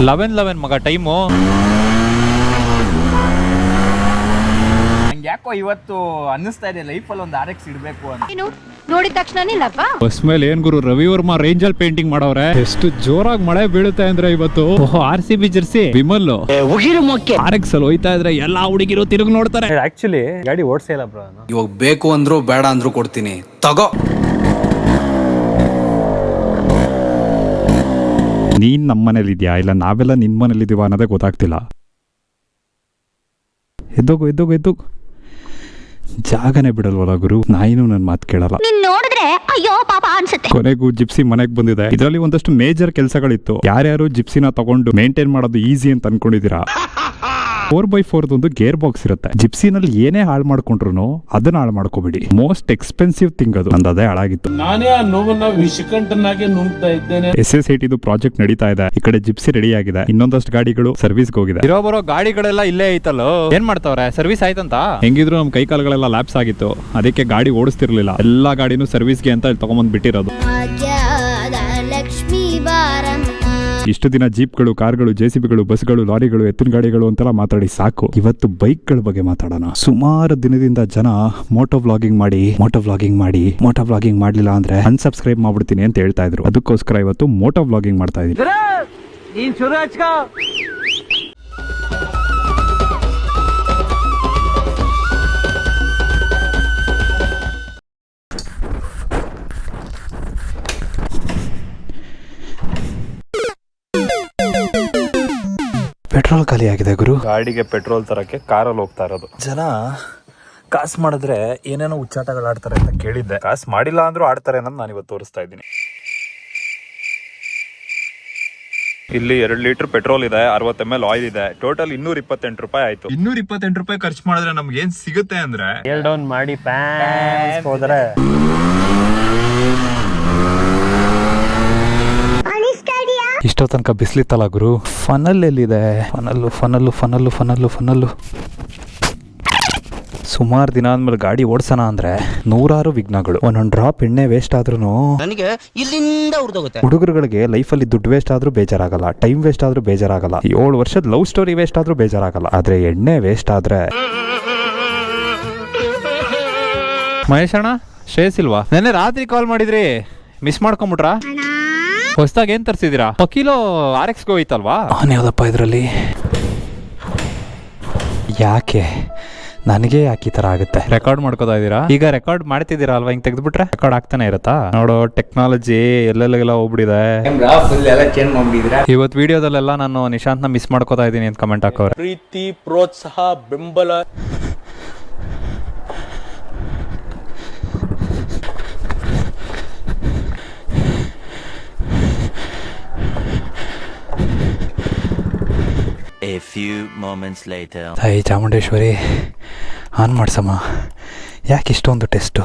11 ಮಗ ಟೈಮು. ಯಾಕೋ ಇವತ್ತು ಅನ್ನಿಸ್ತಾ ಇದೆ ಲೈಫಲ್ಲಿ ಒಂದು RX ಇಡಬೇಕು ಅಂತ. ನೋಡಿದ ತಕ್ಷಣ ಬಸ್ ಮೇಲೆ ಏನ್ ಗುರು ರವಿ ವರ್ಮಾ ರೇಂಜಲ್ ಪೇಂಟಿಂಗ್ ಮಾಡವ್ರೆ. ಎಷ್ಟು ಜೋರಾಗಿ ಮಳೆ ಬೀಳುತ್ತೆ ಅಂದ್ರೆ ಇವತ್ತು. RCB ಜರ್ಸಿ ವಿಮಲ್ RX ಅಲ್ಲಿ ಹೋಯ್ತಾ ಇದ್ರೆ ಎಲ್ಲಾ ಹುಡುಗಿರು ತಿರುಗಿ ನೋಡ್ತಾರೆ. ಆಕ್ಚುಲಿ ಗಾಡಿ ಓಡಿಸೇ ಇಲ್ಲ ಬ್ರೋ. ಇವಾಗ ಬೇಕು ಅಂದ್ರು ಬೇಡ ಅಂದ್ರು ಕೊಡ್ತೀನಿ ತಗೋ. ನೀನ್ ನಮ್ಮ ಮನೇಲಿ ಇದೆಯಾ ಇಲ್ಲ ನಾವೆಲ್ಲ ನಿನ್ ಮನೇಲಿ ಇದೀವ ಅನ್ನೋದೇ ಗೊತ್ತಾಗ್ತಿಲ್ಲ. ಎದ್ದೋಗು ಜಾಗನೇ ಬಿಡಲ್ವಲ್ಲ ಗುರು. ನಾಯಿನೂ ನನ್ ಮಾತು ಕೇಳಲ್ಲ. ನೋಡಿದ್ರೆ ಅಯ್ಯೋ ಪಾಪ ಅನ್ಸುತ್ತೆ. ಕೊನೆಗೂ ಜಿಪ್ಸಿ ಮನೆಗೆ ಬಂದಿದೆ. ಇದರಲ್ಲಿ ಒಂದಷ್ಟು ಮೇಜರ್ ಕೆಲಸಗಳಿತ್ತು. ಯಾರ್ಯಾರು ಜಿಪ್ಸಿನ ತಗೊಂಡು ಮೇಂಟೈನ್ ಮಾಡೋದು ಈಸಿ ಅಂತ ಅನ್ಕೊಂಡಿದೀರಾ? 4x4 ಒಂದು ಗೇರ್ ಬಾಕ್ಸ್ ಇರುತ್ತೆ. ಜಿಪ್ಸಿನಲ್ಲಿ ಏನೇ ಹಾಳು ಮಾಡ್ಕೊಂಡ್ರು ಅದನ್ನ ಹಾಳು ಮಾಡ್ಕೋಬೇಡಿ. ಮೋಸ್ಟ್ ಎಕ್ಸ್ಪೆನ್ಸಿವ್ ಥಿಂಗ್ ಅದು. ಅದೇ ಹಾಳಾಗಿತ್ತು. ನಾನೇ ಆ ನೋವನ್ನ ವಿಷಕಂಠನಾಗೆ ನುಂಗ್ತಾ ಇದ್ದೇನೆ. SS80 ಪ್ರಾಜೆಕ್ಟ್ ನಡೀತಾ ಇದೆ. ಈ ಕಡೆ ಜಿಪ್ಸಿ ರೆಡಿ ಆಗಿದೆ. ಇನ್ನೊಂದಷ್ಟು ಗಾಡಿಗಳು ಸರ್ವಿಸ್ಗೆ ಹೋಗಿದೆ. ಇರೋ ಬರೋ ಗಾಡಿಗಳೆಲ್ಲ ಇಲ್ಲೇ ಐತಲ್ಲೋ. ಏನ್ ಮಾಡ್ತಾವ್ರೆ? ಸರ್ವಿಸ್ ಆಯ್ತಂತ. ಹೆಂಗಿದ್ರು ನಮ್ ಕೈ ಕಾಲುಗಳೆಲ್ಲ ಲ್ಯಾಪ್ಸ್ ಆಗಿತ್ತು. ಅದಕ್ಕೆ ಗಾಡಿ ಓಡಿಸ್ತಿರ್ಲಿಲ್ಲ. ಎಲ್ಲಾ ಗಾಡಿನೂ ಸರ್ವಿಸ್ಗೆ ಅಂತ ಇಲ್ಲಿ ತಗೊಂಬಂದ್ ಬಿಟ್ಟಿರೋದು. ಇಷ್ಟು ದಿನ ಜೀಪ್ಗಳು, ಕಾರ್ಗಳು, JCBಗಳು, ಬಸ್ಗಳು, ಲಾರಿಗಳು, ಎತ್ತಿನ ಗಾಡಿಗಳು ಅಂತೆಲ್ಲ ಮಾತಾಡಿ ಸಾಕು. ಇವತ್ತು ಬೈಕ್ಗಳ ಬಗ್ಗೆ ಮಾತಾಡೋಣ. ಸುಮಾರು ದಿನದಿಂದ ಜನ ಮೋಟೋ ವ್ಲಾಗಿಂಗ್ ಮಾಡ್ಲಿಲ್ಲ ಅಂದ್ರೆ ಅನ್ಸಬ್ಸ್ಕ್ರೈಬ್ ಮಾಡ್ಬಿಡ್ತೀನಿ ಅಂತ ಹೇಳ್ತಾ ಇದ್ರು. ಅದಕ್ಕೋಸ್ಕರ ಇವತ್ತು ಮೋಟೋ ವ್ಲಾಗಿಂಗ್ ಮಾಡ್ತಾ ಇದೀನಿ. ಪೆಟ್ರೋಲ್ ಖಾಲಿ ಆಗಿದೆ ಗುರು. ಗಾಡಿಗೆ ಪೆಟ್ರೋಲ್ ತರಕ್ಕೆ ಕಾರಲ್ಲಿ ಹೋಗ್ತಾ ಇರೋದು. ಜನ ಕಾಸು ಮಾಡಿದ್ರೆ ಏನೇನೋ ಹುಚ್ಚಾಟಗಳು ಆಡ್ತಾರೆ ಅಂತ ಕೇಳಿದ್ದೆ. ಕಾಸು ಮಾಡಿಲ್ಲ ಅಂದ್ರೂ ಆಡ್ತಾರೆ ಅನ್ನೋದು ನಾನು ಇವತ್ತು ತೋರಿಸ್ತಾ ಇದ್ದೀನಿ. ಇಲ್ಲಿ 2 ಲೀಟರ್ ಪೆಟ್ರೋಲ್ ಇದೆ, 60 ml ಆಯಿಲ್ ಇದೆ. ಟೋಟಲ್ 228 ರೂಪಾಯಿ ಆಯ್ತು. 228 ರೂಪಾಯಿ ಖರ್ಚು ಮಾಡಿದ್ರೆ ನಮ್ಗೆ ಏನ್ ಸಿಗುತ್ತೆ ಅಂದ್ರೆ ಡೌನ್ ಮಾಡಿ ಪ್ಯಾನ್ ಹೋದ್ರೆ ಇಷ್ಟೋ ತನಕ ಬಿಸ್ಲಿತ್ತಲ್ಲ ಗುರು. ಫನಲ್ ಎಲ್ಲಿದೆ? ಫನಲ್ಲು ಸುಮಾರು ದಿನ ಆದ್ಮೇಲೆ ಗಾಡಿ ಓಡಿಸೋಣ ಅಂದ್ರೆ ನೂರಾರು ವಿಘ್ನಗಳು. ಒಂದೊಂದು ಡ್ರಾಪ್ ಎಣ್ಣೆ ವೇಸ್ಟ್ ಆದ್ರೂ ನನಗೆ ಇಲ್ಲಿಂದ ಉರ್ದೋಗುತ್ತೆ. ಹುಡುಗರುಗಳಿಗೆ ಲೈಫಲ್ಲಿ ದುಡ್ಡು ವೇಸ್ಟ್ ಆದ್ರೂ ಬೇಜಾರಾಗಲ್ಲ, ಟೈಮ್ ವೇಸ್ಟ್ ಆದ್ರೂ ಬೇಜಾರಾಗಲ್ಲ, 7 ವರ್ಷದ ಲವ್ ಸ್ಟೋರಿ ವೇಸ್ಟ್ ಆದ್ರೂ ಬೇಜಾರಾಗಲ್ಲ. ಆದ್ರೆ ಎಣ್ಣೆ ವೇಸ್ಟ್ ಆದ್ರೆ ಮಹೇಶ್ ಅಣ್ಣ ಶ್ರೇಯಸ್ ಇಲ್ವಾ? ನೆನ್ನೆ ರಾತ್ರಿ ಕಾಲ್ ಮಾಡಿದ್ರಿ, ಮಿಸ್ ಮಾಡ್ಕೊಂಬಿಟ್ರಾ? ಹೊಸದಾಗಿ ಏನ್ ತರ್ಸಿದೀರಾ? ಕಿಲೋ RXಗೆ ಹೋಯ್ತಲ್ವಾ? ಯಾವ್ದಪ್ಪ ಇದ್ರಲ್ಲಿ? ಯಾಕೆ ನನಗೆ ಯಾಕೆ ಈ ತರ ಆಗುತ್ತೆ? ರೆಕಾರ್ಡ್ ಮಾಡ್ಕೋತಾ ಇದೀರಾ? ಈಗ ರೆಕಾರ್ಡ್ ಮಾಡ್ತಿದ್ದೀರಾ ಅಲ್ವಾ? ಹಿಂಗ್ ತೆಗೆದ್ಬಿಟ್ರೆ ರೆಕಾರ್ಡ್ ಆಗ್ತಾನೆ ಇರತ್ತಾ? ನೋಡೋ ಟೆಕ್ನಾಲಜಿ ಎಲ್ಲೆಲ್ಲ ಹೋಗ್ಬಿಟ್ಟಿದೆ. ಇವತ್ತು ವಿಡಿಯೋದಲ್ಲೆಲ್ಲ ನಾನು ನಿಶಾಂತ್ನ ಮಿಸ್ ಮಾಡ್ಕೋತಾ ಇದೀನಿ ಅಂತ ಕಮೆಂಟ್ ಹಾಕೋರೆ. ಪ್ರೀತಿ, ಪ್ರೋತ್ಸಾಹ, ಬೆಂಬಲ. A few moments later. ತಾಯಿ ಚಾಮುಂಡೇಶ್ವರಿ ಆನ್ ಮಾಡ್ಸಮ್ಮ. ಯಾಕೆ ಇಷ್ಟೊಂದು ಟೆಸ್ಟು?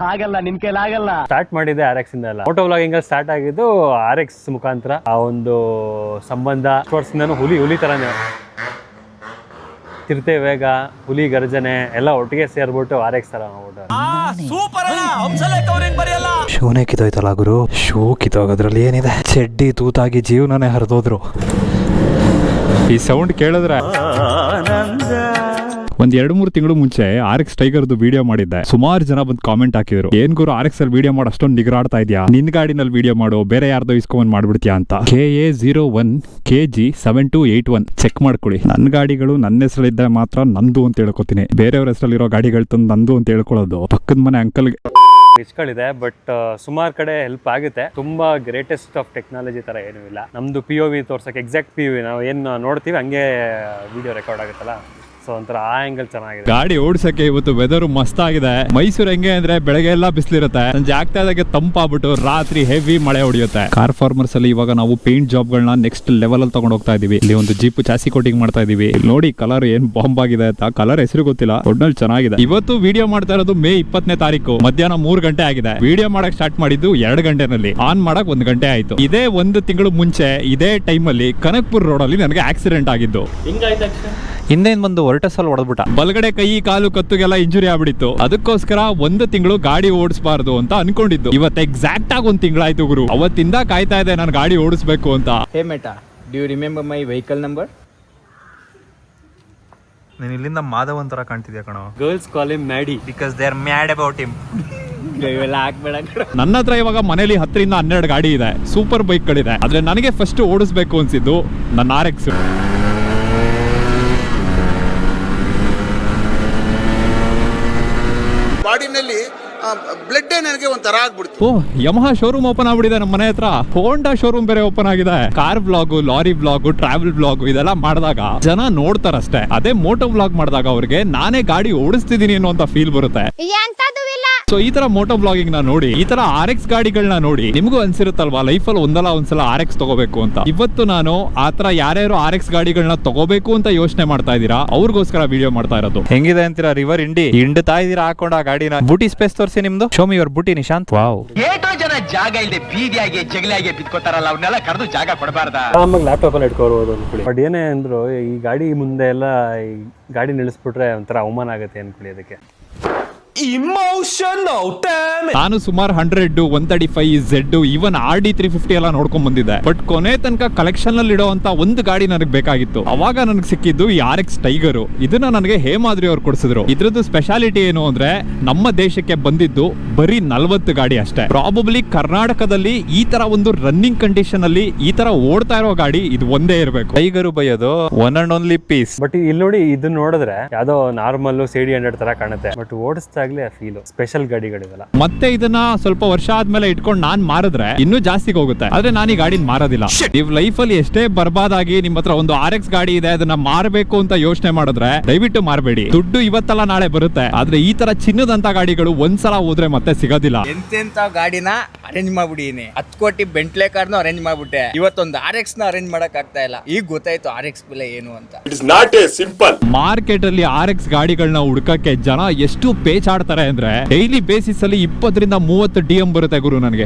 ಆಗಲ್ಲ ನಿನ್ ಕೈಲಿ ಆಗಲ್ಲ. ಸ್ಟಾರ್ಟ್ ಮಾಡಿದೆ RX ಇಂದ ಅಲ್ಲ, ಮೋಟೋ ವ್ಲಾಗಿಂಗ್ ಸ್ಟಾರ್ಟ್ ಆಗಿದ್ದು RX ಮುಖಾಂತರ. ಆ ಒಂದು ಸಂಬಂಧ ವರ್ಷದಿಂದನೂ ಹುಲಿ ತರನೇ. ಚಿರತೆ ವೇಗ, ಹುಲಿ ಗರ್ಜನೆ ಎಲ್ಲ ಒಟ್ಟಿಗೆ ಸೇರ್ಬಿಟ್ಟು RX ತರ ಶೂನೇ ಕಿತ್ತೋಯ್ತಲ್ಲ ಗುರು. ಶೂ ಕಿತ್ತೋಗೋದ್ರಲ್ಲಿ ಏನಿದೆ? ಚಡ್ಡಿ ತೂತಾಗಿ ಜೀವನನೇ ಹರಿದೋದ್ರು. ಈ ಸೌಂಡ್ ಕೇಳಿದ್ರೆ ಒಂದ್ 2-3 ತಿಂಗಳು ಮುಂಚೆ RX ಟೈಗರ್ದು ವಿಡಿಯೋ ಮಾಡಿದ್ದೆ. ಸುಮಾರು ಜನ ಬಂದು ಕಾಮೆಂಟ್ ಹಾಕಿದ್ರು, ಏನ್ ಗುರು RX ಅಲ್ಲಿ ವಿಡಿಯೋ ಮಾಡಿ ಅಷ್ಟೊಂದು ನಿಗರಾಡ್ತಾ ಇದ್ಯಾ, ನಿನ್ ಗಾಡಿನಲ್ಲಿ ವಿಡಿಯೋ ಮಾಡು, ಬೇರೆ ಯಾರ್ದೋ ಇಸ್ಕೊಂಡ್ ಮಾಡ್ಬಿಡ್ತೀಯಾ ಅಂತ. KA01 KG 7281 ಚೆಕ್ ಮಾಡ್ಕೊಳ್ಳಿ. ನನ್ನ ಗಾಡಿಗಳು ನನ್ನ ಹೆಸರಲ್ಲಿದ್ದ ಮಾತ್ರ ನಂದು ಅಂತ ಹೇಳ್ಕೊತೀನಿ. ಬೇರೆಯವ್ರ ಹೆಸರಲ್ಲಿರೋ ಗಾಡಿಗಳು ತಂದು ನಂದು ಅಂತ ಹೇಳ್ಕೊಳ್ಳೋದು ಪಕ್ಕದ ಮನೆ ಅಂಕಲ್ಗೆ ರಿಚ್ಗಳಿದೆ. ಬಟ್ ಸುಮಾರು ಕಡೆ ಹೆಲ್ಪ್ ಆಗುತ್ತೆ. ತುಂಬಾ ಗ್ರೇಟೆಸ್ಟ್ ಆಫ್ ಟೆಕ್ನಾಲಜಿ ತರ ಏನೂ ಇಲ್ಲ. ನಮ್ದು POV ತೋರ್ಸಕ್ಕೆ ಎಕ್ಸಾಕ್ಟ್ POV ನಾವು ಏನ್ ನೋಡ್ತೀವಿ ಹಂಗೆ ವಿಡಿಯೋ ರೆಕಾರ್ಡ್ ಆಗುತ್ತಲ್ಲ. ಸೊ ಒಂಥರ ಆ ಆಂಗಲ್ ಚೆನ್ನಾಗಿದೆ. ಗಾಡಿ ಓಡಿಸಕ್ಕೆ ಇವತ್ತು ವೆದರ್ ಮಸ್ತ್ ಆಗಿದೆ. ಮೈಸೂರು ಹೆಂಗೆ ಅಂದ್ರೆ ಬೆಳಗ್ಗೆ ಎಲ್ಲ ಬಿಸಿಲಿರುತ್ತೆ, ಸಂಜೆ ಆಗ್ತಾ ಇದ್ದಾಗೆ ತಂಪಾಗ್ಬಿಟ್ಟು ರಾತ್ರಿ ಹೆವಿ ಮಳೆ ಹೊಡಿಯುತ್ತೆ. ಕಾರ್ ಫಾರ್ಮರ್ಸ್ ಅಲ್ಲಿ ಇವಾಗ ನಾವು ಪೇಂಟ್ ಜಾಬ್ ಗಳನ್ನ ನೆಕ್ಸ್ಟ್ ಲೆವೆಲ್ ಅಲ್ಲಿ ತಗೊಂಡು ಹೋಗ್ತಾ ಇದೀವಿ. ಇಲ್ಲಿ ಒಂದು ಜೀಪ್ ಚಾಸಿ ಕೋಟಿಂಗ್ ಮಾಡ್ತಾ ಇದೀವಿ. ನೋಡಿ ಕಲರ್ ಏನ್ ಬಾಂಬ್ ಆಗಿದೆ ಅಂತ. ಕಲರ್ ಹೆಸರು ಗೊತ್ತಿಲ್ಲ, ಒಟ್ನಲ್ಲಿ ಚೆನ್ನಾಗಿದೆ. ಇವತ್ತು ವಿಡಿಯೋ ಮಾಡ್ತಾ ಇರೋದು ಮೇ 20ನೇ ತಾರೀಕು ಮಧ್ಯಾಹ್ನ 3 ಗಂಟೆ ಆಗಿದೆ. ವಿಡಿಯೋ ಮಾಡಕ್ ಸ್ಟಾರ್ಟ್ ಮಾಡಿದ್ದು 2 ಗಂಟೆನಲ್ಲಿ, ಆನ್ ಮಾಡಕ್ 1 ಗಂಟೆ ಆಯ್ತು. ಇದೇ 1 ತಿಂಗಳು ಮುಂಚೆ ಇದೇ ಟೈಮ್ ಅಲ್ಲಿ ಕನಕ್ಪುರ್ ರೋಡ್ ಅಲ್ಲಿ ನನಗೆ ಆಕ್ಸಿಡೆಂಟ್ ಆಗಿದ್ದು. ಹಿಂದೇನ್ ಬಂದು ಹೊರಟಸಲ್ ಹೊಡೆದ್ಬಿಟ್ಟ. ಬಲಗಡೆ ಕೈ ಕಾಲು ಕತ್ತುಗೆಲ್ಲ ಇಂಜುರಿ ಆಗ್ಬಿಟ್ಟಿತ್ತು. ಅದಕ್ಕೋಸ್ಕರ 1 ತಿಂಗಳು ಗಾಡಿ ಓಡಿಸಬಾರ್ದು ಅಂತ ಅನ್ಕೊಂಡಿದ್ದು. ಇವತ್ತು ಎಕ್ಸಾಕ್ಟ್ ಆಗಿ 1 ತಿಂಗಳಾಯ್ತು ಗುರು. ಅವತ್ತಿಂದ ಕಾಯ್ತಾ ಇದೆ ನಾನು ಗಾಡಿ ಓಡಿಸ್ಬೇಕು ಅಂತ. ಹೇ ಮೇಟಾ, do you remember my vehicle number? ನೀನ್ ಇಲ್ಲಿಂದ ಮಾಧವ್ ಅಂತರ ಕಾಣ್ತಿದ್ಯಾ ಕಣೋ. Girls call him Maddy because they are mad about him. ಇವೆಲ್ಲ ಹಾಕ್ಬೇಡ. ನನ್ನ ಹತ್ರ ಇವಾಗ ಮನೇಲಿ 10 ರಿಂದ 12 ಗಾಡಿ ಇದೆ, ಸೂಪರ್ ಬೈಕ್ಗಳಿದೆ. ಆದ್ರೆ ನನಗೆ ಫಸ್ಟ್ ಓಡಿಸ್ಬೇಕು ಅನ್ಸಿದ್ದು ನನ್ನ RX. ಬಾಡಿನಲ್ಲಿ ಬ್ಲಡ್ ನನಗೆ ಒಂಥರ ಆಗ್ಬಿಡ್ತು. ಓ, ಯಮಹಾ ಶೋರೂಮ್ ಓಪನ್ ಆಗ್ಬಿಟ್ಟಿದೆ ನಮ್ಮ ಮನೆ ಹತ್ರ. ಹೋಂಡಾ ಶೋರೂಮ್ ಬೇರೆ ಓಪನ್ ಆಗಿದೆ. Car blog, lorry blog, travel blog ಇದೆಲ್ಲ ಮಾಡಿದಾಗ ಜನ ನೋಡ್ತಾರಷ್ಟೇ. ಅದೇ ಮೋಟೋ ಬ್ಲಾಗ್ ಮಾಡಿದಾಗ ಅವ್ರಿಗೆ ನಾನೇ ಗಾಡಿ ಓಡಿಸ್ತಿದೀನಿ ಅನ್ನೋ ಫೀಲ್ ಬರುತ್ತೆ. ಸೊ ಈ ತರ ಮೋಟೋ ಬ್ಲಾಗಿಂಗ್ ನ ನೋಡಿ, ಈ ತರ RX ಗಾಡಿಗಳನ್ನ ನೋಡಿ ನಿಮಗೂ ಅನ್ಸಿರುತ್ತಲ್ವಾ ಲೈಫಲ್ಲಿ ಒಂದಲ್ಲ ಒಂದ್ಸಲ RX ತಗೋಬೇಕು ಅಂತ. ಇವತ್ತು ನಾನು ಆತರ ಯಾರ್ಯಾರು RX ಗಾಡಿಗಳನ್ನ ತಗೋಬೇಕು ಅಂತ ಯೋಚನೆ ಮಾಡ್ತಾ ಇದ್ದೀರಾ ಅವ್ರಿಗೋಸ್ಕರ ವಿಡಿಯೋ ಮಾಡ್ತಾ ಇರೋದು. ಹೆಂಗಿದೆ ಅಂತೀರಾ? ರಿವರ್ ಹಿಂಡ್ತಾ ಇದೀರಾ ಹಾಕೊಂಡ ಆ ಗಾಡಿನ. ಬೂಟಿ ಸ್ಪೇಸ್ ತೋರಿಸಿ ನಿಮ್ದು. Show me your booty Nishant. Wow, ಏಟೋ ಜನ ಜಾಗ ಇಲ್ಲದೆ ಬೀದಿಯಾಗಿ ಜಗಲಿಯಾಗಿ ಬಿದ್ಕೋತಾರಲ್ಲ, ಅವ್ರನ್ನೆಲ್ಲ ಕರೆದು ಜಾಗ ಕೊಡಬಾರ್ದ. ಆರಾಮಾಗಿ ಲ್ಯಾಪ್ಟಾಪ್ ಅಲ್ಲಿ ಇಟ್ಕೋಬಹುದು ಅನ್ಕೊಳ್ಳಿ. ಬಟ್ ಏನೇ ಅಂದ್ರು ಈ ಗಾಡಿ ಮುಂದೆ ಎಲ್ಲ ಈ ಗಾಡಿ ನಿಲ್ಲಿಸ್ಬಿಟ್ರೆ ಒಂಥರ ಅವಮಾನ ಆಗುತ್ತೆ ಅನ್ಕೊಳ್ಳಿ. ಅದಕ್ಕೆ ನಾನು ಸುಮಾರು 100, 135, Z, ಈವನ್ RD 350 ಎಲ್ಲ ನೋಡ್ಕೊಂಡ್ ಬಂದಿದ್ದೆ. ಬಟ್ ಕೊನೆ ತನಕ ಕಲೆಕ್ಷನ್ ಅಲ್ಲಿ ಇಡುವಂತ ಒಂದು ಗಾಡಿ ನನಗೆ ಬೇಕಾಗಿತ್ತು. ಅವಾಗ ನನಗೆ ಸಿಕ್ಕಿದ್ದು ಈ RX ಟೈಗರ್. ಇದನ್ನ ನನಗೆ ಹೇಮಾದ್ರಿ ಅವ್ರು ಕೊಡಿಸಿದ್ರು. ಇದ್ರದ್ದು ಸ್ಪೆಷಾಲಿಟಿ ಏನು ಅಂದ್ರೆ ನಮ್ಮ ದೇಶಕ್ಕೆ ಬಂದಿದ್ದು ಬರೀ 40 ಗಾಡಿ ಅಷ್ಟೇ. ಪ್ರಾಬಬ್ಲಿ ಕರ್ನಾಟಕದಲ್ಲಿ ಈ ತರ ಒಂದು ರನ್ನಿಂಗ್ ಕಂಡೀಷನ್ ಅಲ್ಲಿ ಈ ತರ ಓಡ್ತಾ ಇರೋ ಗಾಡಿ ಇದು ಒಂದೇ ಇರಬೇಕು. ಟೈಗರ್ ಬೈಯೋದು one and only piece. But ಇಲ್ಲಿ ನೋಡಿ, ಇದನ್ನ ನೋಡಿದ್ರೆ ಯಾವ್ದೋ ನಾರ್ಮಲ್ CD100 ತರ ಕಾಣುತ್ತೆ. ಬಟ್ ಓಡಿಸ್ದಾಗ್ಲೇ ಫೀಲ್ ಸ್ಪೆಷಲ್ ಗಾಡಿಗಳಿವೆಲ್ಲ. ಮತ್ತೆ ಇದನ್ನ ಸ್ವಲ್ಪ ವರ್ಷ ಆದ್ಮೇಲೆ ಇಟ್ಕೊಂಡು ನಾನ್ ಮಾರಿದ್ರೆ ಇನ್ನೂ ಜಾಸ್ತಿ ಹೋಗುತ್ತೆ. ಆದ್ರೆ ನಾನು ಈ ಗಾಡಿನ ಮಾರೋದಿಲ್ಲ. ನೀವು ಲೈಫ್ ಅಲ್ಲಿ ಎಷ್ಟೇ ಬರ್ಬಾದಾಗಿ ನಿಮ್ಮ ಹತ್ರ ಒಂದು RX ಗಾಡಿ ಇದೆ, ಅದನ್ನ ಮಾರಬೇಕು ಅಂತ ಯೋಚನೆ ಮಾಡಿದ್ರೆ ದಯವಿಟ್ಟು ಮಾರಬೇಡಿ. ದುಡ್ಡು ಇವತ್ತಲ್ಲ ನಾಳೆ ಬರುತ್ತೆ. ಆದ್ರೆ ಈ ತರ ಚಿನ್ನದಂತ ಗಾಡಿಗಳು ಒಂದ್ಸಲ ಹೋದ್ರೆ ಮತ್ತೆ ಸಿಗೋದಿಲ್ಲ. ಎಂತೆಂತ ಗಾಡಿನ ಅರೇಂಜ್ ಮಾಡ್ಬಿಟ್ಟಿನಿ. 10 ಕೋಟಿ ಬೆಂಟ್ಲೆ ಕಾರ್ನು ಅರೇಂಜ್ ಮಾಡ್ಬಿಟ್ಟೆ. ಇವತ್ತೊಂದು RX ನ ಅರೇಂಜ್ ಮಾಡಕ್ ಆಗ್ತಾ ಇಲ್ಲ. ಈಗ ಗೊತ್ತಾಯ್ತು RX ಬೆಲೆ ಏನು ಅಂತ. It is not A simple. Market ಅಲ್ಲಿ RX ಗಾಡಿಗಳನ್ನ ಹುಡುಕಕ್ಕೆ ಜನ ಎಷ್ಟು ಪೇಚಾಡ್ತಾರೆ ಅಂದ್ರೆ ಡೈಲಿ ಬೇಸಿಸ್ ಅಲ್ಲಿ 20 ರಿಂದ 30 DM ಬರುತ್ತೆ ಗುರು.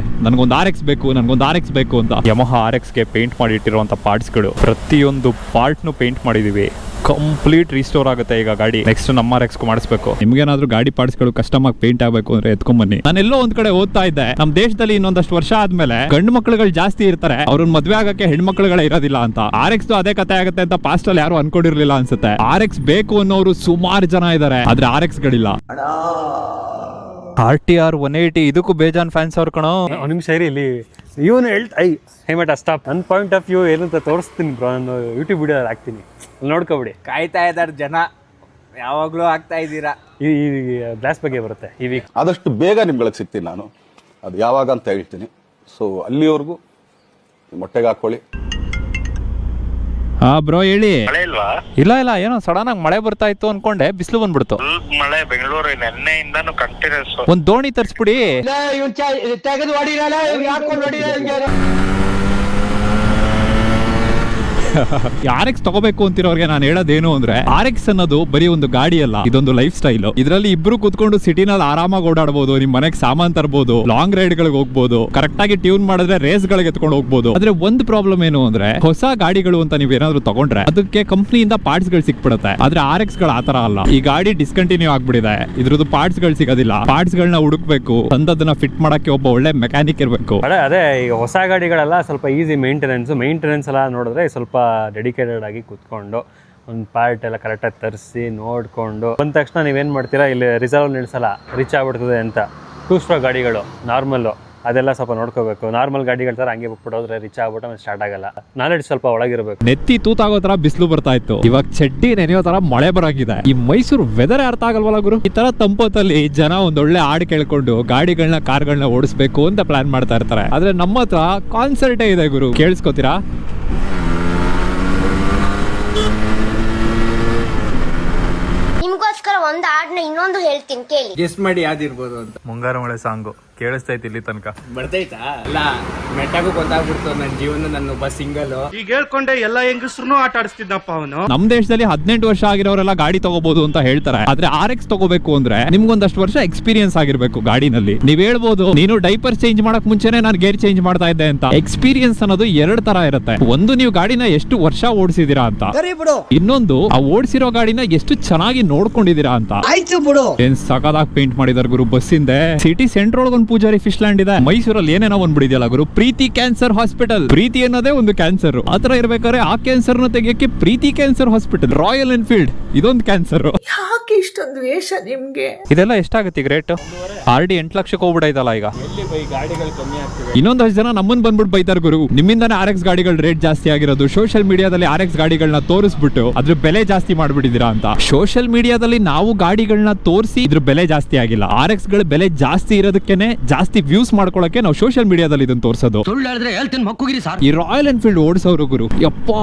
ನನಗೊಂದು RX ಬೇಕು, ನನಗೊಂದು RX ಬೇಕು ಅಂತ. ಯಮಹಾ RX ಗೆ ಪೇಂಟ್ ಮಾಡಿ ಇಟ್ಟಿರುವಂತ ಪಾರ್ಟ್ಸ್ ಗಳು, ಪ್ರತಿಯೊಂದು ಪಾರ್ಟ್ ನು ಪೇಂಟ್ ಮಾಡಿದೀವಿ. ಕಂಪ್ಲೀಟ್ ರಿಸ್ಟೋರ್ ಆಗುತ್ತೆ ಈಗ ಗಾಡಿ. ನೆಕ್ಸ್ಟ್ ನಮ್ಮ RX ಮಾಡಿಸ್ಬೇಕು. ನಿಮ್ಗೇನಾದ್ರೂ ಗಾಡಿ ಪಾರ್ಟ್ಸ್ ಗಳು ಕಸ್ಟಮ್ ಆಗಿ ಪೇಂಟ್ ಆಗಬೇಕು ಅಂದ್ರೆ ಎತ್ಕೊಂಡ್ ಬನ್ನಿ. ನಾನೆಲ್ಲೋ ಒಂದ್ ಕಡೆ ಓದ್ತಾ ಇದ್ದೆ, ನಮ್ಮ ದೇಶದಲ್ಲಿ ಇನ್ನೊಂದಷ್ಟು ವರ್ಷ ಆದ್ಮೇಲೆ ಗಂಡು ಮಕ್ಕಳುಗಳು ಜಾಸ್ತಿ ಇರ್ತಾರೆ, ಅವ್ರನ್ನ ಮದ್ವೆ ಆಗಕ್ಕೆ ಹೆಣ್ಮಕ್ಳುಗಳೇ ಇರೋದಿಲ್ಲ ಅಂತ. RX ಅದೇ ಕತೆ ಆಗುತ್ತೆ ಅಂತ ಪಾಸ್ಟ್ ಅಲ್ಲಿ ಯಾರು ಅನ್ಕೊಂಡಿರ್ಲಿಲ್ಲ ಅನ್ಸುತ್ತೆ. RX ಬೇಕು ಅನ್ನೋರು ಸುಮಾರು ಜನ ಇದಾರೆ, ಆದ್ರೆ RX ಗಳಿಲ್ಲ. RTR 180 ಇದಕ್ಕೂ ಬೇಜಾನ್ ಫ್ಯಾನ್ಸ್ ಅವ್ರು ಕಣೋ. ಒಂದು ನಿಮಿಷ ಇರಿ, ಇಲ್ಲಿ ಇವನು ಹೇಮಟ ಸ್ಟಾಪ್. ನನ್ನ ಪಾಯಿಂಟ್ ಆಫ್ ವ್ಯೂ ಏನಂತ ತೋರಿಸ್ತೀನಿ ಬ್ರೋ. ನಾನು ಯೂಟ್ಯೂಬ್ ವಿಡಿಯೋ ಹಾಕ್ತೀನಿ, ನೋಡ್ಕೊಬಿಡಿ. ಕಾಯ್ತಾ ಇದಾರೆ ಜನ, ಯಾವಾಗ್ಲೂ ಆಗ್ತಾ ಇದ್ದೀರಾ. ಈ ಗ್ಲಾಸ್ ಬಗ್ಗೆ ಬರುತ್ತೆ ಈ ವೀಕ್. ಆದಷ್ಟು ಬೇಗ ನಿಮ್ಗಳಿಗೆ ಸಿಗ್ತೀನಿ ನಾನು. ಅದು ಯಾವಾಗ ಅಂತ ಹೇಳ್ತೀನಿ. ಸೊ ಅಲ್ಲಿವರೆಗೂ ಮೊಟ್ಟೆಗೆ ಹಾಕೊಳ್ಳಿ. ಹಾ ಬ್ರೋ ಹೇಳಿ. ಇಲ್ಲ ಏನೋ ಸಡನ್ ಆಗಿ ಮಳೆ ಬರ್ತಾ ಇತ್ತು ಅನ್ಕೊಂಡೆ, ಬಿಸಿಲು ಬಂದ್ಬಿಡ್ತು. ಮಳೆ ಬೆಂಗಳೂರು ನೆನ್ನೆಯಿಂದಾನು ಕಂಟಿನ್ಯೂಸ್. ಒಂದ್ ದೋಣಿ ತರಿಸ್ಬಿಡಿ. RX ತಗೋಬೇಕು ಅಂತಿರೋರಿಗೆ ನಾನು ಹೇಳೋದೇನು ಅಂದ್ರೆ, RX ಅನ್ನೋದು ಬರೀ ಒಂದು ಗಾಡಿ ಅಲ್ಲ, ಇದೊಂದು ಲೈಫ್ ಸ್ಟೈಲ್. ಇದರಲ್ಲಿ ಇಬ್ರು ಕುತ್ಕೊಂಡು ಸಿಟಿನಲ್ಲಿ ಆರಾಮಾಗಿ ಓಡಾಡಬಹುದು, ನಿಮ್ ಮನೆಗೆ ಸಾಮಾನ್ ತರಬಹುದು, ಲಾಂಗ್ ರೈಡ್ ಗಳಿಗೆ ಹೋಗ್ಬೋದು, ಕರೆಕ್ಟ್ ಆಗಿ ಟ್ಯೂನ್ ಮಾಡಿದ್ರೆ ರೇಸ್ ಗಳಿಗೆ ಎತ್ಕೊಂಡು ಹೋಗ್ಬೋದು. ಆದ್ರೆ ಒಂದು ಪ್ರಾಬ್ಲಮ್ ಏನು ಅಂದ್ರೆ, ಹೊಸ ಗಾಡಿಗಳು ಅಂತ ನೀವ್ ಏನಾದ್ರು ತಗೊಂಡ್ರೆ ಅದಕ್ಕೆ ಕಂಪ್ನಿಯಿಂದ ಪಾರ್ಟ್ಸ್ ಗಳು ಸಿಕ್ಬಿಡುತ್ತೆ. ಆದ್ರೆ RX ಗಳು ಆತರ ಅಲ್ಲ. ಈ ಗಾಡಿ ಡಿಸ್ಕಂಟಿನ್ಯೂ ಆಗ್ಬಿಟ್ಟಿದೆ, ಇದ್ರದ್ದು ಪಾರ್ಟ್ಸ್ ಗಳು ಸಿಗೋದಿಲ್ಲ. ಪಾರ್ಟ್ಸ್ ಗಳನ್ನ ಹುಡುಕ್ಬೇಕು, ತಂದದನ್ನ ಫಿಟ್ ಮಾಡಕ್ಕೆ ಒಬ್ಬ ಒಳ್ಳೆ ಮೆಕ್ಯಾನಿಕ್ ಇರಬೇಕು. ಅದೇ ಈಗ ಹೊಸ ಗಾಡಿಗಳೆಲ್ಲ ಸ್ವಲ್ಪ ಈಸಿ ಮೇಂಟೆನೆನ್ಸ್ ಎಲ್ಲ ನೋಡಿದ್ರೆ ಸ್ವಲ್ಪ ಡೆಡಿಕೇಟೆಡ್ ಆಗಿ ಕುತ್ಕೊಂಡು ಒಂದು ಪಾರ್ಟ್ ಎಲ್ಲ ಕರೆಕ್ಟಾಗಿ ತರಿಸಿ ನೋಡಿಕೊಂಡು ಬಂದ ತಕ್ಷಣ ನೀವೇನು ಮಾಡ್ತೀರಾ, ಇಲ್ಲಿ ರಿಸರ್ವ್ ನಿಲ್ಸಲ್ಲ, ರಿಚ್ ಆಗ್ಬಿಡ್ತದೆ ಅಂತ. 2 ಸ್ಟ್ರೋಕ್ ಗಾಡಿಗಳು ನಾರ್ಮಲ್ಲು ಅದೆಲ್ಲ ಸ್ವಲ್ಪ ನೋಡ್ಕೋಬೇಕು. ನಾರ್ಮಲ್ ಗಾಡಿಗಳ ಥರ ಹಂಗೆ ಬಿಟ್ಬಿಡೋದ್ರೆ ರಿಚ್ ಆಗ್ಬಿಟ್ಟು ಆಮೇಲೆ ಸ್ಟಾರ್ಟ್ ಆಗಲ್ಲ. ನಾಲೆಡ್ಜ್ ಸ್ವಲ್ಪ ಒಳಗಿರಬೇಕು. ನೆತ್ತಿ ತೂತಾಗೋ ತರ ಬಿಸಿಲು ಬರ್ತಾ ಇತ್ತು, ಇವಾಗ ಚಡ್ಡಿ ನೆನೆಯೋ ತರ ಮಳೆ ಬರಾಗಿದೆ. ಈ ಮೈಸೂರು ವೆದರ್ ಅರ್ಥ ಆಗಲ್ವಲ್ಲ ಗುರು. ಈ ತರ ತಂಪೊತ್ತಲ್ಲಿ ಜನ ಒಂದೊಳ್ಳೆ ಹಾಡು ಕೇಳ್ಕೊಂಡು ಗಾಡಿಗಳನ್ನ ಕಾರ್ಗಳನ್ನ ಓಡಿಸ್ಬೇಕು ಅಂತ ಪ್ಲಾನ್ ಮಾಡ್ತಾ ಇರ್ತಾರೆ. ಆದ್ರೆ ನಮ್ಮ ಹತ್ರ ಕಾನ್ಸರ್ಟೇ ಇದೆ ಗುರು, ಕೇಳಿಸ್ಕೊತೀರಾ? ನಿಮ್ಗೋಸ್ಕರ ಒಂದು ಹಾಡನ್ನ ಇನ್ನೊಂದು ಹೇಳ್ತೀನಿ ಕೇಳಿ. ಗೆಸ್ ಮಾಡಿ ಯಾವ್ದಿರ್ಬೋದು ಅಂತ. ಮುಂಗಾರು ಮಳೆ ಸಾಂಗು. ಕೇಳಿಸ್ತೈತಿ ಇಲ್ಲಿ ತನಕ. ಬರ್ತೈತಾ ಅಲ್ಲ ಮೆಟ್ಟಾಗೂ ಗೊತ್ತಾಗ್ಬಿಡ್ತು ನನ್ನ ಜೀವನ ನನ್ನ ಒಬ್ಬ ಸಿಂಗಲ್. ಈಗ ಹೇಳ್ಕೊಂಡೆ ಎಲ್ಲ ಹೆಂಗಸ್ರು ಆಟ ಆಡಿಸ್ತಿದ್ದಪ್ಪ ಅವನು. ನಮ್ ದೇಶದಲ್ಲಿ 18 ವರ್ಷ ಆಗಿರೋರೆಲ್ಲ ಗಾಡಿ ತಗೋಬಹುದು ಅಂತ ಹೇಳ್ತಾರೆ. ಆದ್ರೆ RX ತಗೋಬೇಕು ಅಂದ್ರೆ ನಿಮ್ಗೊಂದಷ್ಟು ವರ್ಷ ಎಕ್ಸ್ಪೀರಿಯನ್ಸ್ ಆಗಿರ್ಬೇಕು ಗಾಡಿನಲ್ಲಿ. ನೀವ್ ಹೇಳ್ಬೋದು ನೀನು ಡೈಪರ್ ಚೇಂಜ್ ಮಾಡಕ್ ಮುಂಚೆನೆ ನಾನು ಗೇರ್ ಚೇಂಜ್ ಮಾಡ್ತಾ ಇದ್ದೆ ಅಂತ. ಎಕ್ಸ್ಪೀರಿಯನ್ಸ್ ಅನ್ನೋದು 2 ತರ ಇರುತ್ತೆ. ಒಂದು ನೀವು ಗಾಡಿನ ಎಷ್ಟು ವರ್ಷ ಓಡಿಸಿದೀರಾ ಅಂತ, ಇನ್ನೊಂದು ಆ ಓಡಿಸಿರೋ ಗಾಡಿನ ಎಷ್ಟು ಚೆನ್ನಾಗಿ ನೋಡ್ಕೊಂಡಿದೀರಾ ಅಂತ. ಏನ್ ಸಕದಾಗಿ ಪೇಂಟ್ ಮಾಡಿದಾರೆ ಗುರು. ಬಸ್ ಹಿಂದೆ ಸಿಟಿ ಸೆಂಟರ್ ಒಳಗೊಂದು ಪೂಜಾರಿ ಫಿಶ್ ಲ್ಯಾಂಡ್ ಇದೆ. ಮೈಸೂರಲ್ಲಿ ಏನೇನೋ ಒಂದ್ ಬಿಡಿದೆಯಲ್ಲ ಗುರು, ಪ್ರೀತಿ ಕ್ಯಾನ್ಸರ್ ಹಾಸ್ಪಿಟಲ್. ಪ್ರೀತಿ ಅನ್ನೋದೇ ಒಂದು ಕ್ಯಾನ್ಸರ್. ಆತರ ಇರ್ಬೇಕಾದ್ರೆ ಆ ಕ್ಯಾನ್ಸರ್ ನ ತೆಗಿಯಕ್ಕೆ ಪ್ರೀತಿ ಕ್ಯಾನ್ಸರ್ ಹಾಸ್ಪಿಟಲ್. ರಾಯಲ್ ಎನ್ಫೀಲ್ಡ್ ಇದೊಂದು ಕ್ಯಾನ್ಸರ್. ಯಾಕೆ ಇಷ್ಟೊಂದು ವೇಷ ನಿಮ್ಗೆ? ಇದೆಲ್ಲ ಎಷ್ಟಾಗತ್ತೆ ಈಗ ರೇಟ್? RD 8 ಲಕ್ಷಕ್ಕೆ ಹೋಗ್ಬಿಟ್ಟೈತಲ್ಲ ಈಗ. ಗಾಡಿಗಳು ಕಮ್ಮಿ ಆಗ್ತಿವೆ. ಇನ್ನೊಂದಷ್ಟು ಜನ ನಮ್ಮನ್ ಬಂದ್ಬಿಟ್ಟು ಬೈತಾರ ಗುರು, ನಿಮ್ಮಿಂದಾನೆ RX ಗಾಡಿಗಳ ರೇಟ್ ಜಾಸ್ತಿ ಆಗಿರೋದು. ಸೋಷಿಯಲ್ ಮೀಡಿಯಾದಲ್ಲಿ RX ಗಾಡಿಗಳನ್ನ ತೋರಿಸ್ಬಿಟ್ಟು ಅದ್ರ ಬೆಲೆ ಜಾಸ್ತಿ ಮಾಡ್ಬಿಟ್ಟಿದೀರಾ ಅಂತ. ಸೋಷಿಯಲ್ ಮೀಡಿಯಾದಲ್ಲಿ ನಾವು ಗಾಡಿಗಳನ್ನ ತೋರಿಸಿ ಇದ್ರ ಬೆಲೆ ಜಾಸ್ತಿ ಆಗಿಲ್ಲ. RX ಗಳ ಬೆಲೆ ಜಾಸ್ತಿ ಇರೋದಕ್ಕೇನೆ ಜಾಸ್ತಿ ವ್ಯೂಸ್ ಮಾಡ್ಕೊಳಕ್ಕೆ ನಾವು ಸೋಷಿಯಲ್ ಮೀಡಿಯಾದಲ್ಲಿ ಇದನ್ನ ತೋರಿಸೋದು. ಈ ರಾಯಲ್ ಎನ್ಫೀಲ್ಡ್ ಓಡಿಸೋರು ಗುರು, ಯಪ್ಪಾ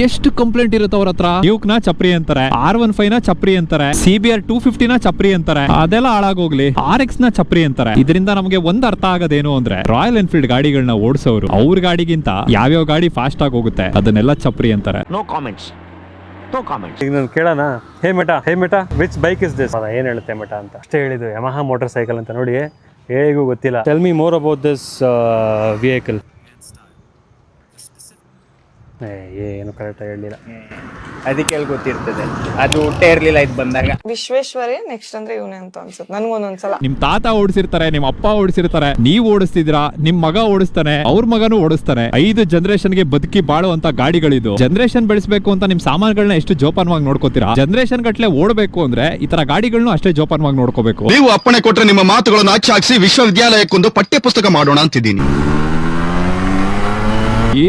ಎಷ್ಟು ಕಂಪ್ಲೇಂಟ್ ಇರುತ್ತೆ ಅವ್ರ ಹತ್ರ. ಡ್ಯೂಕ್ ನ ಚಪ್ರಿ ಅಂತಾರೆ, R15 ನ ಚಪ್ರಿ ಅಂತಾರೆ, CBR 250 ನ ಚಪ್ರಿ ಅಂತಾರೆ. ಅದೆಲ್ಲ ಹಾಳಾಗೋಗ್ಲಿ, RX ನ ಚಪ್ರಿ ಅಂತಾರೆ. ಇದರಿಂದ ನಮಗೆ ಒಂದ್ ಅರ್ಥ ಆಗೋದೇನು ಅಂದ್ರೆ ರಾಯಲ್ ಎನ್ಫೀಲ್ಡ್ ಗಾಡಿಗಳನ್ನ ಓಡಿಸೋರು ಅವ್ರ ಗಾಡಿಗಿಂತ ಯಾವ್ಯಾವ ಗಾಡಿ ಫಾಸ್ಟ್ ಆಗಿ ಹೋಗುತ್ತೆ ಅದನ್ನೆಲ್ಲ ಚಪ್ರಿ ಅಂತಾರೆ. No comments. ಈಗ ನಾನು ಕೇಳೋಣ, hey Meta which bike is this? ಏನು ಹೇಳುತ್ತೆ ಮೇಟಾ ಅಂತ ಅಷ್ಟೇ ಹೇಳಿದ್ದು. ಯಮಹಾ ಮೋಟರ್ ಸೈಕಲ್ ಅಂತ. ನೋಡಿ ಹೇಗೂ ಗೊತ್ತಿಲ್ಲ. Tell me more about this vehicle. ಏನು ಕರೆಕ್ಟಾಗಿ ಹೇಳಲಿಲ್ಲ. ಅದಕ್ಕೆ ಎಲ್ಲಿ ಗೊತ್ತಿರ್ತದೆ, ಅದು ಹುಟ್ಟೆ ಇರ್ಲಿಲ್ಲ ಇದು ಬಂದಾಗ. ವಿಶ್ವೇಶ್ವರೇ ನೆಕ್ಸ್ಟ್ ಅಂದ್ರೆ ಇವನೇ ಅಂತ ಅನ್ಸುತ್ತೆ ನನ್ಗೊಂದೊಂದ್ಸಲ. ನಿಮ್ ತಾತ ಓಡಿಸಿರ್ತಾರೆ, ನಿಮ್ ಅಪ್ಪ ಓಡಿಸಿರ್ತಾರೆ, ನೀವ್ ಓಡಿಸ್ತಿದ್ದೀರಾ, ನಿಮ್ ಮಗ ಓಡಿಸ್ತಾನೆ, ಅವ್ರ ಮಗನೂ ಓಡಿಸ್ತಾನೆ. 5 ಜನರೇಷನ್ಗೆ ಬದುಕಿ ಬಾಳುವಂತ ಗಾಡಿಗಳಿದು. ಜನರೇಷನ್ ಬೆಳೆಸಬೇಕು ಅಂತ ನಿಮ್ ಸಾಮಾನುಗಳನ್ನ ಎಷ್ಟು ಜೋಪಾನವಾಗಿ ನೋಡ್ಕೋತೀರಾ. ಜನರೇಷನ್ ಗಟ್ಲೆ ಓಡಬೇಕು ಅಂದ್ರೆ ಈ ತರ ಗಾಡಿಗಳನ್ನೂ ಅಷ್ಟೇ ಜೋಪಾನವಾಗಿ ನೋಡ್ಕೋಬೇಕು. ನೀವು ಅಪ್ಪಣೆ ಕೊಟ್ರೆ ನಿಮ್ಮ ಮಾತುಗಳನ್ನು ಅಚ್ಚಾಕ್ಸಿ ವಿಶ್ವವಿದ್ಯಾಲಯಕ್ಕೊಂದು ಪಠ್ಯ ಪುಸ್ತಕ ಮಾಡೋಣ ಅಂತಿದ್ದೀನಿ.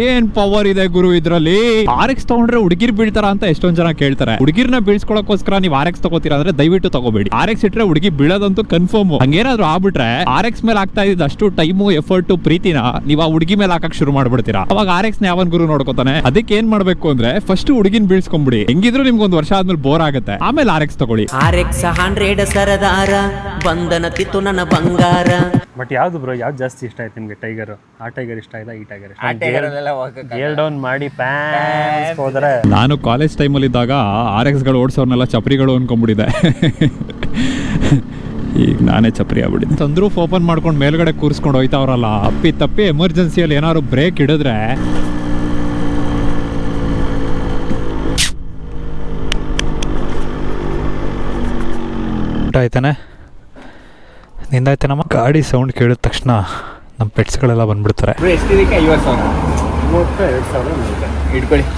ಏನ್ ಪವರ್ ಇದೆ ಗುರು ಇದ್ರಲ್ಲಿ. RX ತಗೊಂಡ್ರೆ ಹುಡುಗಿರ್ ಬೀಳ್ತಾರ ಅಂತ ಎಷ್ಟೊಂದ್ ಜನ ಕೇಳ್ತಾರೆ. ಹುಡುಗಿರ್ನ ಬೀಳ್ಸ್ಕೊಳಕೋಸ್ಕರ ನೀವು RX ತಗೋತೀರಾ ಅಂದ್ರೆ ದಯವಿಟ್ಟು ತಗೋಬೇಡಿ. RX ಇಟ್ರೆ ಹುಡುಗಿ ಬೀಳೋದಂತೂ ಕನ್ಫರ್ಮ್. ಹಂಗೇನಾದ್ರು ಆಗ್ಬಿಟ್ರೆ RX ಮೇಲೆ ಆಗ್ತಾ ಇದ್ದ ಅಷ್ಟು ಟೈಮು ಎಫರ್ಟ್ ಪ್ರೀತಿನ ನೀವು ಆ ಹುಡುಗಿ ಮೇಲೆ ಹಾಕಕ್ ಶುರು ಮಾಡ್ಬಿಡ್ತೀರಾ. ಅವಾಗ RX ನ ಯಾವನ್ ಗುರು ನೋಡ್ಕೋತಾನೆ. ಅದಕ್ಕೆ ಏನ್ ಮಾಡ್ಬೇಕು ಅಂದ್ರೆ ಫಸ್ಟ್ ಹುಡುಗಿನ ಬೀಳ್ಸ್ಕೊಂಬಿಡಿ. ಹೆಂಗಿದ್ರು ನಿಮ್ಗೆ 1 ವರ್ಷ ಆದ್ಮೇಲೆ ಬೋರ್ ಆಗುತ್ತೆ. ಆಮೇಲೆ RX ತಗೊಳ್ಳಿ. RX 100 ಸರದಾರ ಬಂಧನ ತಿತ್ತು ನನ್ನ ಬಂಗಾರ. ಬಟ್ ಯಾವ್ದು ಬ್ರೋ, ಯಾವ್ದು ಜಾಸ್ತಿ ಇಷ್ಟ ಆಯ್ತು ನಿಮ್ಗೆ? ಟೈಗರ್? ಆ ಟೈಗರ್ ಇಷ್ಟ ಆಯ್ತಾ ಈ ಟೈಗರ್ ಇಷ್ಟ? ಗೇರ್ ಡೌನ್ ಮಾಡಿ ಪ್ಯಾನ್ ಹೋದ್ರೆ. ನಾನು ಕಾಲೇಜ್ ಟೈಮಲ್ಲಿ ಇದ್ದಾಗ RX ಗಳು ಓಡಿಸೋರ್ನೆಲ್ಲ ಚಪ್ರಿಗಳು ಅನ್ಕೊಂಡ್ಬಿಟ್ಟಿದೆ. ಈಗ ನಾನೇ ಚಪ್ರಿ ಆಗ್ಬಿಟ್ಟಿದ್ದೆ. ತಂದ್ರು ಓಪನ್ ಮಾಡ್ಕೊಂಡು ಮೇಲ್ಗಡೆ ಕೂರಿಸ್ಕೊಂಡು ಹೋಯ್ತಾವ್ರಲ್ಲ, ಅಪ್ಪಿ ತಪ್ಪಿ ಎಮರ್ಜೆನ್ಸಿಯಲ್ಲಿ ಏನಾದ್ರು ಬ್ರೇಕ್ ಹಿಡಿದ್ರೆ ಆಯ್ತಾನೆ ನಿಂದಾಯ್ತಾನಮ್ಮ. ಗಾಡಿ ಸೌಂಡ್ ಕೇಳಿದ ತಕ್ಷಣ ನಮ್ಮ ಪೆಟ್ಸ್ಗಳೆಲ್ಲ ಬಂದ್ಬಿಡ್ತಾರೆ.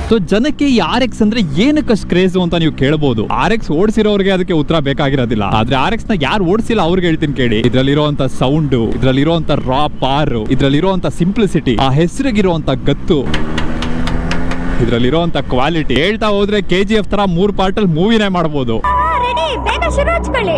ಸೊ ಜನಕ್ಕೆ ಈ RX ಅಂದ್ರೆ ಏನಕ್ಕಷ್ಟು ಕ್ರೇಜು ಅಂತ ನೀವು ಕೇಳಬಹುದು. RX ಓಡಿಸಿರೋರಿಗೆ ಅದಕ್ಕೆ ಉತ್ತರ ಬೇಕಾಗಿರೋದಿಲ್ಲ. ಆದ್ರೆ RX ನ ಯಾರು ಓಡಿಸಿಲ್ಲ ಅವ್ರಿಗೆ ಹೇಳ್ತೀನಿ ಕೇಳಿ. ಇದ್ರಲ್ಲಿರುವಂತ ಸೌಂಡ್, ಇದ್ರಲ್ಲಿರುವಂತ ರಾ ಪಾರ್, ಇದ್ರಲ್ಲಿರುವಂತ ಸಿಂಪ್ಲಿಸಿಟಿ, ಆ ಹೆಸರಿಗಿರುವಂತ ಗತ್ತು, ಇದ್ರಲ್ಲಿರುವಂತ ಕ್ವಾಲಿಟಿ ಹೇಳ್ತಾ ಹೋದ್ರೆ KGF ತರ 3 ಪಾರ್ಟಲ್ಲಿ ಮೂವಿನೇ ಮಾಡಬಹುದು. ಬೇಗ ಶುರು ಹಚ್ಕೊಳ್ಳಿ.